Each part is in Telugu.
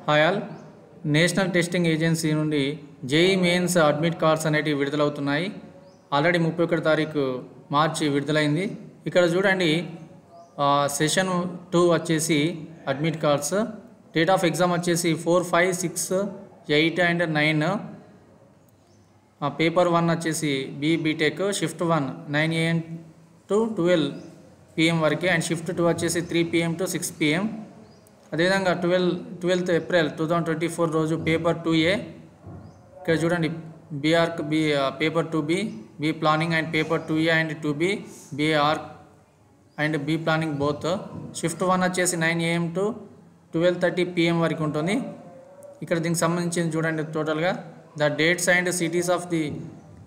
Hi all. National testing agency నుండి జేఈ మెయిన్స్ అడ్మిట్ కార్డ్స్ అనేటివి విడుదలవుతున్నాయి. ఆల్రెడీ 31 తారీఖు మార్చి విడుదలైంది. ఇక్కడ చూడండి, సెషన్ 2 వచ్చేసి admit cards, date of exam వచ్చేసి 4, 5, 6, 8 and 9. పేపర్ 1 వచ్చేసి BTech shift 1 9 AM to 12 PM వరకే, అండ్ షిఫ్ట్ 2 వచ్చేసి 3 PM to 6 PM. అదేవిధంగా 12th ఏప్రిల్ 2024 రోజు పేపర్ 2A. ఇక్కడ చూడండి, BArch paper 2B, B planning and paper 2A and 2B, BArch and B planning both. Shift 1 వచ్చేసి 9 AM to 12:30 PM వరకు ఉంటుంది. ఇక్కడ దీనికి సంబంధించి చూడండి, టోటల్గా the dates and cities of the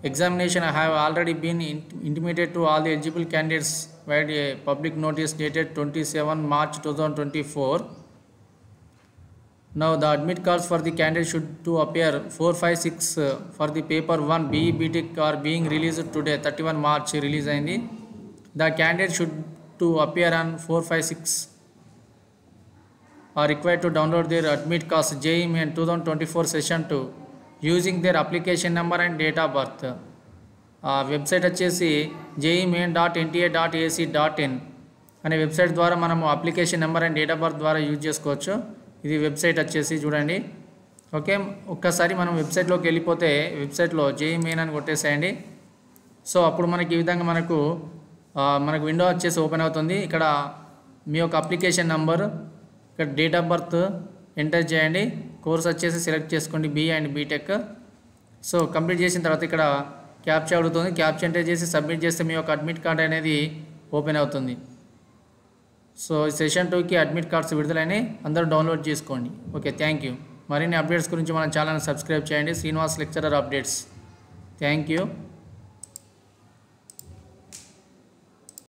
examination have already been intimated to all the eligible candidates via a public notice dated 27 March 2024. Now the admit cards for the candidate should to appear 4, 5, 6 for the paper 1 BE BTech are being released today 31 March release అయింది. The candidate should to appear on 4, 5, 6 are required to download their admit cards JEE Main 2024 session 2 using their application number and date of birth. Website వచ్చేసి jee.main.nta.ac.in అనే వెబ్సైట్ ద్వారా మనము application number and date of birth ద్వారా యూజ్ చేసుకోవచ్చు. ఇది వెబ్సైట్ వచ్చేసి చూడండి. ఓకే, ఒక్కసారి మనం వెబ్సైట్లోకి వెళ్ళిపోతే వెబ్సైట్లో జేఈ మెయిన్ అని కొట్టేసేయండి. సో అప్పుడు మనకి ఈ విధంగా మనకు విండో వచ్చేసి ఓపెన్ అవుతుంది. ఇక్కడ మీ యొక్క అప్లికేషన్ నెంబర్, ఇక్కడ డేట్ ఆఫ్ బర్త్ ఎంటర్ చేయండి. కోర్స్ వచ్చేసి సెలెక్ట్ చేసుకోండి, B and BTech. So complete చేసిన తర్వాత ఇక్కడ క్యాప్చా అడుగుతుంది. క్యాప్చా ఎంటర్ చేసి సబ్మిట్ చేస్తే మీ యొక్క అడ్మిట్ కార్డ్ అనేది ఓపెన్ అవుతుంది. సో సెషన్ 2కి అడ్మిట్ కార్డ్స్ విడుదలైనవి, అందరూ డౌన్లోడ్ చేసుకోండి. Okay, thank you. మరిన్ని అప్డేట్స్ గురించి మన ఛానల్ని సబ్స్క్రైబ్ చేయండి. Srinivas lecturer updates. Thank you.